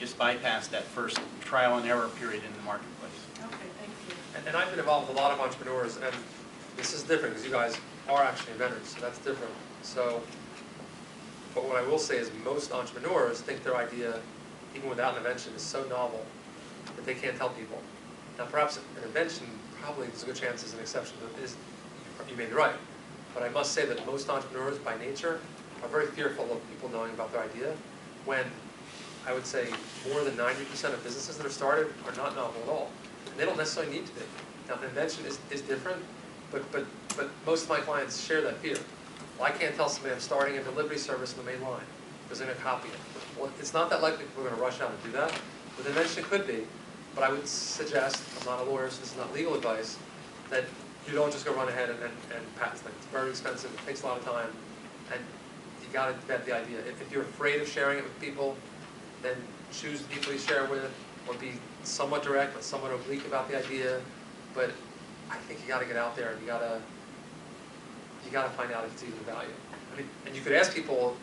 just bypass that first trial and error period in the marketplace. Okay, thank you. And I've been involved with a lot of entrepreneurs, and this is different because you guys are actually inventors, so that's different. So, but what I will say is most entrepreneurs think their idea, even without an invention, is so novel that they can't tell people. Now perhaps an invention, probably there's a good chance is an exception. You may be right. But I must say that most entrepreneurs by nature are very fearful of people knowing about their idea, when I would say more than 90% of businesses that are started are not novel at all. And they don't necessarily need to be. Now an invention is different, but most of my clients share that fear. Well, I can't tell somebody I'm starting a delivery service in the main line because they're going to copy it. Well, it's not that likely people are going to rush out and do that. With an invention it could be, but I would suggest, I'm not a lawyer, so this is not legal advice, that you don't just go run ahead and patent things. It's very expensive, it takes a lot of time, and you got to vet the idea. If you're afraid of sharing it with people, then choose the people you share with, or be somewhat direct but somewhat oblique about the idea. But I think you got to get out there and you got to find out if it's even of value. I mean, and you could ask people,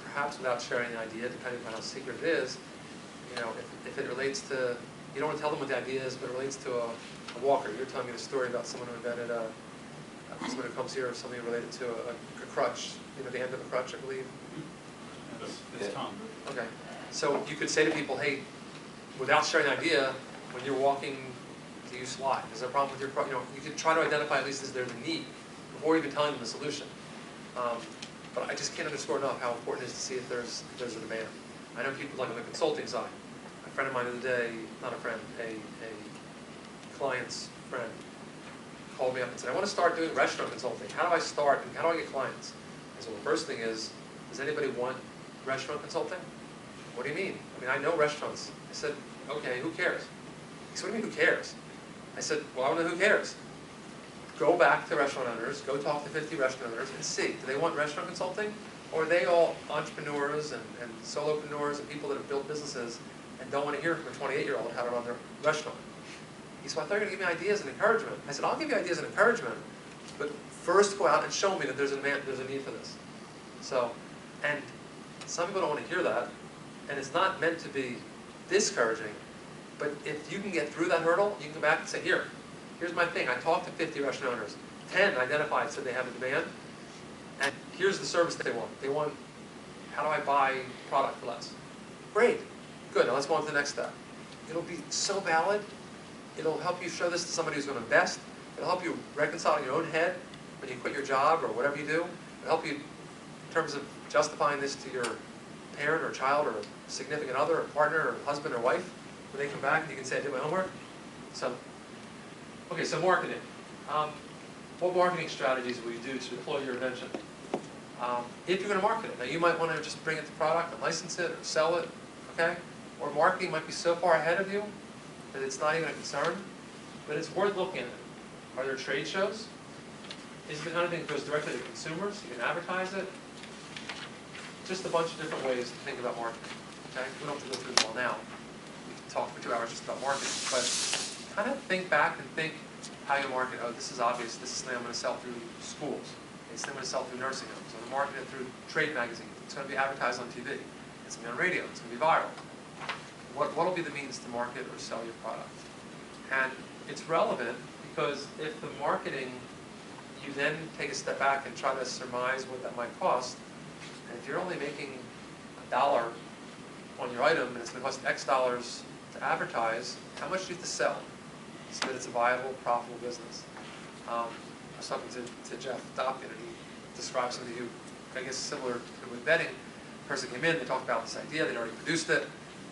perhaps without sharing the idea, depending on how secret it is. You know, if it relates to, you don't want to tell them what the idea is, but it relates to a walker. You're telling me the story about someone who invented someone who comes here, something related to a crutch, you know, the end of a crutch, I believe. That's Tom. Okay. So you could say to people, hey, without sharing the idea, when you're walking, do you slide? Is there a problem with your crutch? You know, you could try to identify at least is there the need before even telling them the solution. But I just can't underscore enough how important it is to see if there's a demand. I know people like on the consulting side. A friend of mine the other day, not a friend, a client's friend, called me up and said, I want to start doing restaurant consulting. How do I start and how do I get clients? I said, well, the first thing is, does anybody want restaurant consulting? What do you mean? I mean, I know restaurants. I said, okay, who cares? He said, what do you mean, who cares? I said, well, I want to know who cares. Go back to restaurant owners, go talk to 50 restaurant owners and see, do they want restaurant consulting? Or are they all entrepreneurs and solopreneurs and people that have built businesses and don't want to hear from a 28-year-old how to run their restaurant? He said, well, I thought you were going to give me ideas and encouragement. I said, I'll give you ideas and encouragement, but first go out and show me that there's a need for this. So, and some people don't want to hear that, and it's not meant to be discouraging, but if you can get through that hurdle, you can come back and say, here's my thing. I talked to 50 restaurant owners. 10 identified, said they have a demand, and here's the service that they want. They want, how do I buy product for less? Great. Good. Now let's go on to the next step. It'll be so valid. It'll help you show this to somebody who's going to invest. It'll help you reconcile in your own head when you quit your job or whatever you do. It'll help you in terms of justifying this to your parent or child or significant other or partner or husband or wife. When they come back and you can say, I did my homework. So, okay, so marketing. What marketing strategies will you do to deploy your invention? If you're going to market it. Now you might want to just bring it to product and license it or sell it, okay? Or marketing might be so far ahead of you that it's not even a concern, but it's worth looking at. Are there trade shows? Is it the kind of thing that goes directly to consumers? You can advertise it. Just a bunch of different ways to think about marketing, okay? We don't have to go through them all now. We can talk for 2 hours just about marketing, but kind of think back and think how you market. Oh, this is obvious. This is something I'm going to sell through schools. It's something I'm going to sell through nursing homes. I'm going to market it through trade magazines. It's going to be advertised on TV. It's going to be on radio. It's going to be viral. What will be the means to market or sell your product? And it's relevant because if the marketing, you then take a step back and try to surmise what that might cost, and if you're only making $1 on your item and it's going to cost X dollars to advertise, how much do you have to sell so that it's a viable, profitable business? I was talking to Jeff Dopkin, and he described something who, I guess, similar to with betting. The person came in, they talked about this idea, they'd already produced it,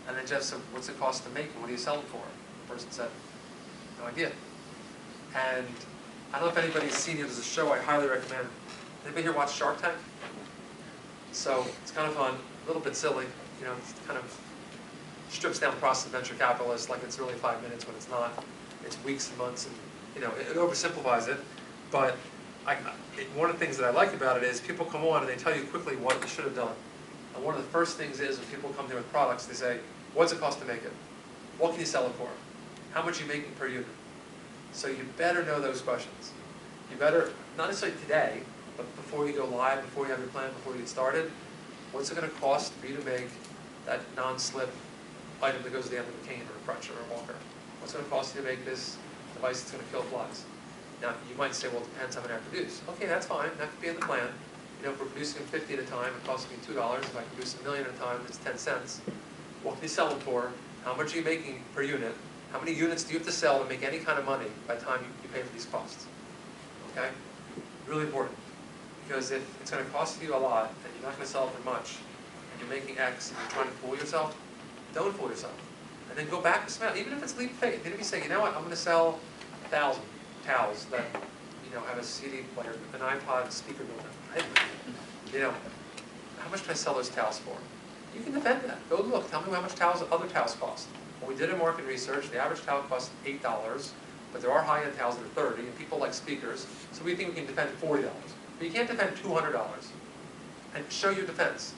and then Jeff said, what's it cost to make and what do you sell it for? The person said, no idea. And I don't know if anybody's seen it. There's a show I highly recommend. Anybody here watch Shark Tank? So it's kind of fun, a little bit silly. You know, it kind of strips down the process of venture capitalists like it's really 5 minutes when it's not. It's weeks and months, and you know, it oversimplifies it. But one of the things that I like about it is people come on and they tell you quickly what you should have done. And one of the first things is when people come there with products, they say, what's it cost to make it? What can you sell it for? How much are you making per unit? So you better know those questions. You better, not necessarily today, but before you go live, before you have your plan, before you get started, what's it going to cost for you to make that non-slip item that goes to the end of a cane or a crutch or a walker? What's it going to cost you to make this device that's going to kill flies? Now, you might say, well, it depends how many I produce. Okay, that's fine. That could be in the plan. You know, if we're producing 50 at a time, it costs me $2. If I produce 1 million at a time, it's 10 cents. What can you sell them for? How much are you making per unit? How many units do you have to sell to make any kind of money by the time you pay for these costs? Okay? Really important. Because if it's going to cost you a lot, and you're not going to sell it for much, and you're making X, and you're trying to fool yourself, don't fool yourself. And then go back to smell. Even if it's leap of faith. Even if you say, you know what, I'm going to sell 1,000 towels that, you know, have a CD player, an iPod speaker built in. You know, how much can I sell those towels for? You can defend that. Go look. Tell me how much other towels cost. Well, we did a market research. The average towel costs $8, but there are high-end towels that are $30, and people like speakers, so we think we can defend $40. But you can't defend $200. And show your defense.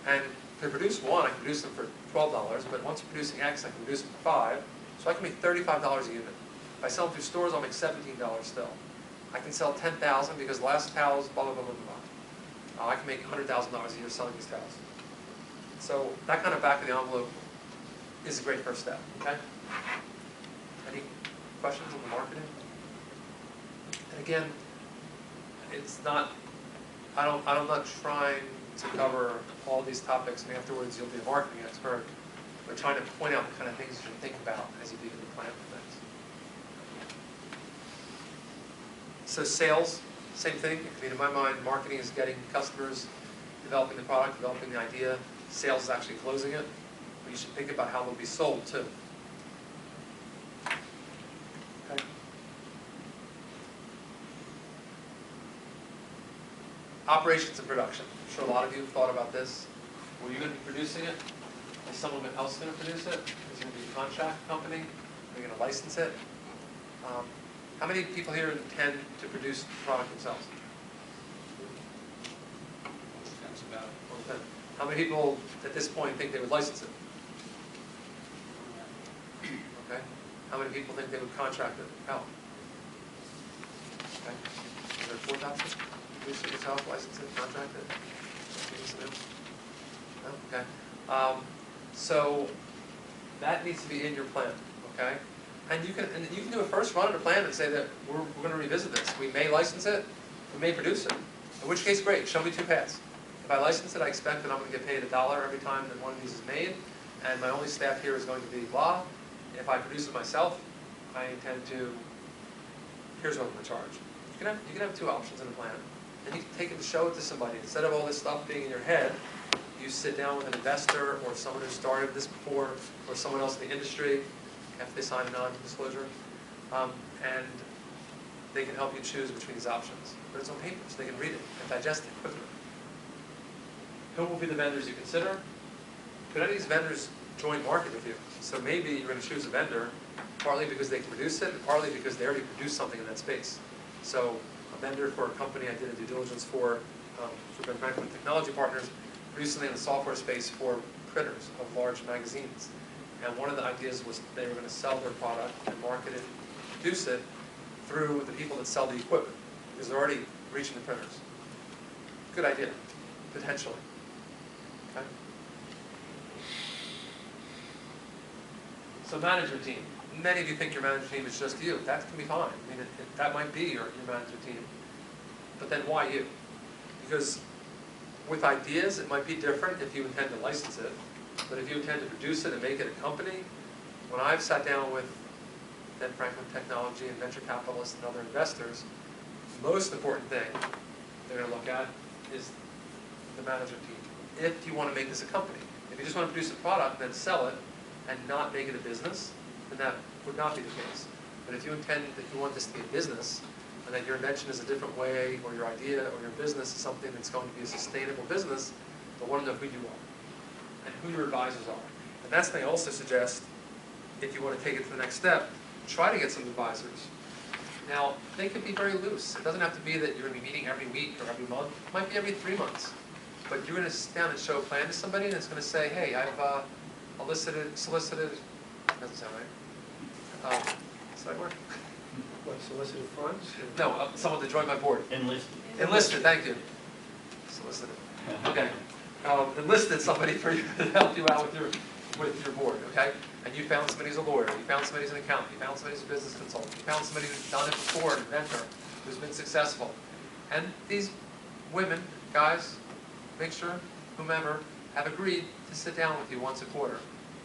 And to produce one, I can produce them for $12, but once you're producing X, I can produce them for $5, so I can make $35 a unit. If I sell them through stores, I'll make $17 still. I can sell 10,000 because the last towels, blah, blah, blah, blah, blah. I can make $100,000 a year selling these towels. So that kind of back of the envelope is a great first step, okay? Any questions on the marketing? And again, it's not, I'm not trying to cover all these topics and afterwards you'll be a marketing expert. We're trying to point out the kind of things you should think about as you begin to plan for things. So sales, same thing. I mean, in my mind, marketing is getting customers, developing the product, developing the idea. Sales is actually closing it. But you should think about how they'll be sold too. Okay. Operations and production. I'm sure a lot of you have thought about this. Were you going to be producing it? Is someone else going to produce it? Is it going to be a contract company? Are you going to license it? How many people here intend to produce the product themselves? That's about it. 1 to 10. How many people at this point think they would license it? Okay. How many people think they would contract it out? Okay. Is there a fourth option? Produce it yourself, license it, contract it? No? Okay. So that needs to be in your plan. Okay. And you can do a first run of the plan and say that we're going to revisit this. We may license it, we may produce it. In which case, great, show me 2 paths. If I license it, I expect that I'm going to get paid $1 every time that one of these is made, and my only staff here is going to be blah. If I produce it myself, I intend to, here's what I'm going to charge. You can have 2 options in a plan, and you can take it and show it to somebody. Instead of all this stuff being in your head, you sit down with an investor or someone who started this before, or someone else in the industry, after they sign a non-disclosure, and they can help you choose between these options. But it's on paper, so they can read it and digest it quickly. Who will be the vendors you consider? Could any of these vendors join market with you? So maybe you're going to choose a vendor, partly because they can produce it, and partly because they already produce something in that space. So a vendor for a company I did a due diligence for Ben Franklin Technology Partners, produced something in the software space for printers of large magazines. And one of the ideas was they were going to sell their product and market it, produce it through the people that sell the equipment, because they're already reaching the printers. Good idea, potentially. Okay. So management team. Many of you think your management team is just you. That can be fine. I mean, that might be your management team. But then why you? Because with ideas, it might be different if you intend to license it. But if you intend to produce it and make it a company, when I've sat down with Ben Franklin Technology and venture capitalists and other investors, the most important thing they're going to look at is the management team. If you want to make this a company. If you just want to produce a product and then sell it and not make it a business, then that would not be the case. But if you intend that you want this to be a business, and that your invention is a different way, or your idea or your business is something that's going to be a sustainable business, they'll want to know who you are and who your advisors are. And that's when they also suggest, if you want to take it to the next step, try to get some advisors. Now, they could be very loose. It doesn't have to be that you're going to be meeting every week or every month. It might be every 3 months. But you're going to sit down and show a plan to somebody, and it's going to say, hey, I've solicited, doesn't sound right. Does that work? What, solicited funds? No, someone to join my board. Enlisted. Enlisted, thank you. Solicited. Okay. Enlisted somebody for you to help you out with your with your board, okay? And you found somebody who's a lawyer, you found somebody who's an accountant, you found somebody who's a business consultant, you found somebody who's done it before, an inventor, who's been successful. And these women, guys, mixture, whomever, have agreed to sit down with you once a quarter.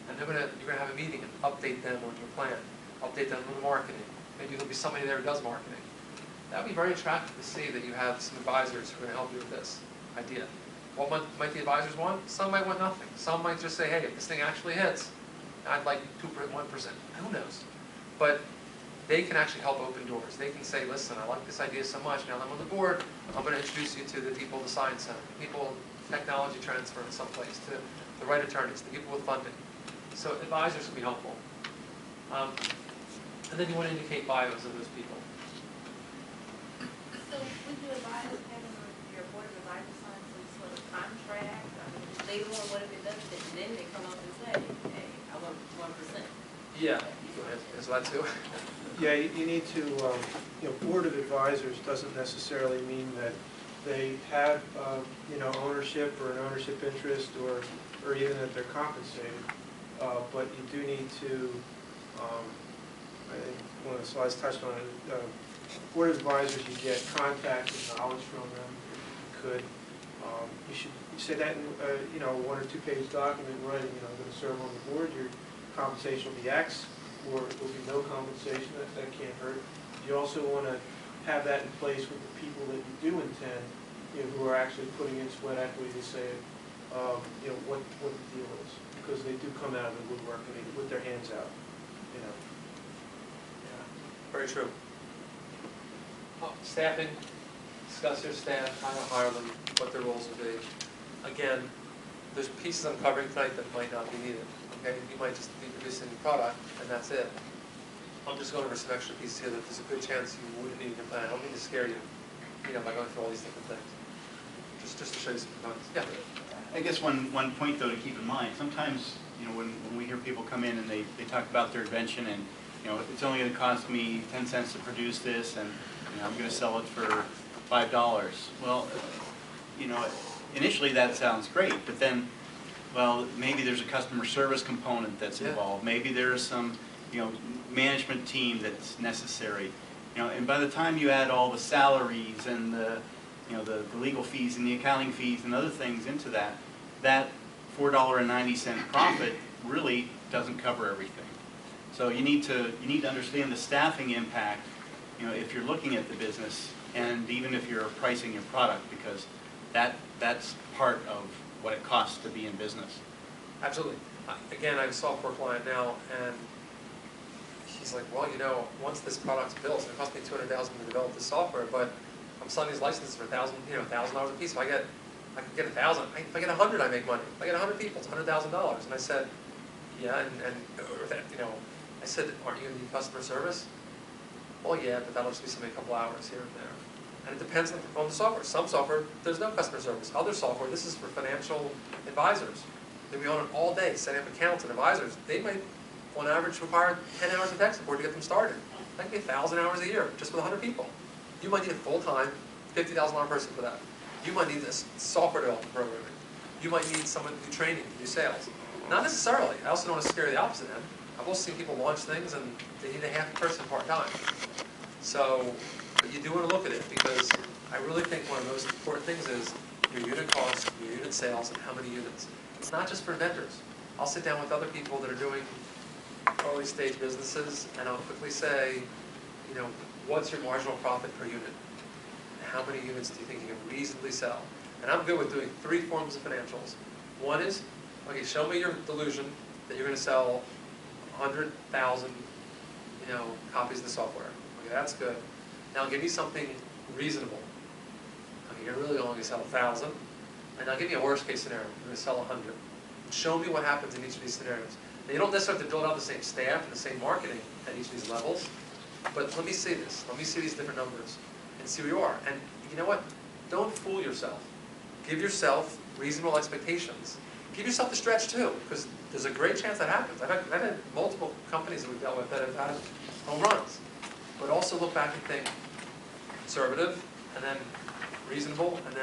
And you're gonna have a meeting and update them on your plan, update them on the marketing. Maybe there'll be somebody there who does marketing. That would be very attractive to see that you have some advisors who are gonna help you with this idea. What might the advisors want? Some might want nothing. Some might just say, hey, if this thing actually hits, I'd like 2%, 1%. Who knows? But they can actually help open doors. They can say, listen, I like this idea so much, now that I'm on the board, I'm going to introduce you to the people at the Science Center, the people technology transfer in some place, to the right attorneys, the people with funding. So advisors can be helpful. And then you want to indicate bios of those people. So would you advise having your board of advisors sign some sort of contract? I mean, they want what if it doesn't, and then they come up and say, hey, I want 1%. Yeah, is that too? Yeah, you need to, board of advisors doesn't necessarily mean that they have, ownership or an ownership interest or even that they're compensated. But you do need to, I think one of the slides touched on it, board of advisors, you get contacts and knowledge from them. You could, you should say that in, 1 or 2 page document, right? I'm going to serve on the board. Your compensation will be X, or it will be no compensation. That can't hurt. You also want to have that in place with the people that you do intend, who are actually putting in sweat equity to say, what the deal is, because they do come out of the woodwork with their hands out, Yeah, very true. Staffing, discuss your staff, how to hire them, what their roles will be. Again, there's pieces I'm covering tonight that might not be needed. Okay, you might just be producing a product, and that's it. I'm just going over some extra pieces here that there's a good chance you wouldn't need in your plan. I don't mean to scare you, by going through all these different things. Just to show you some components. Yeah. I guess one point though to keep in mind, sometimes, when we hear people come in and they talk about their invention and, it's only going to cost me 10 cents to produce this and, I'm going to sell it for $5. Well, initially that sounds great, but then, well, maybe there's a customer service component that's involved. Maybe there's some, management team that's necessary. And by the time you add all the salaries and the legal fees and the accounting fees and other things into that $4.90 profit really doesn't cover everything. So you need to understand the staffing impact, if you're looking at the business, and even if you're pricing your product, because that's part of what it costs to be in business. Absolutely. Again, I have a software client now, and he's like, well, once this product's built, it's going to cost me $200,000 to develop this software, but I'm selling these licenses for $1,000 a piece. If I could get 1,000. If I get 100, I make money. If I get 100 people, it's $100,000. And I said, yeah, I said, aren't you going to need customer service? Well, yeah, but that'll just be something a couple hours here and there. And it depends on the software. Some software, there's no customer service. Other software, this is for financial advisors. They'll be on it all day, setting up accounts and advisors. They might, on average, require 10 hours of tech support to get them started. That could be 1,000 hours a year, just with 100 people. You might need a full-time, $50,000 person for that. You might need this software development programming. You might need someone to do training, to do sales. Not necessarily. I also don't want to scare the opposite end. I've also seen people launch things and they need a half person part-time. So, but you do want to look at it, because I really think one of the most important things is your unit cost, your unit sales, and how many units. It's not just for inventors. I'll sit down with other people that are doing early stage businesses, and I'll quickly say, what's your marginal profit per unit? How many units do you think you can reasonably sell? And I'm good with doing 3 forms of financials. One is, okay, show me your delusion that you're going to sell 100,000, copies of the software. Okay, that's good. Now give me something reasonable. Okay, you're really only going to sell 1,000. And now give me a worst case scenario. You're going to sell 100. Show me what happens in each of these scenarios. Now, you don't necessarily have to build out the same staff and the same marketing at each of these levels. But let me see this. Let me see these different numbers and see where you are. And you know what? Don't fool yourself. Give yourself reasonable expectations. Give yourself the stretch too, because there's a great chance that happens. I've had multiple companies that we've dealt with that have had home runs. But also look back and think conservative, and then reasonable, and then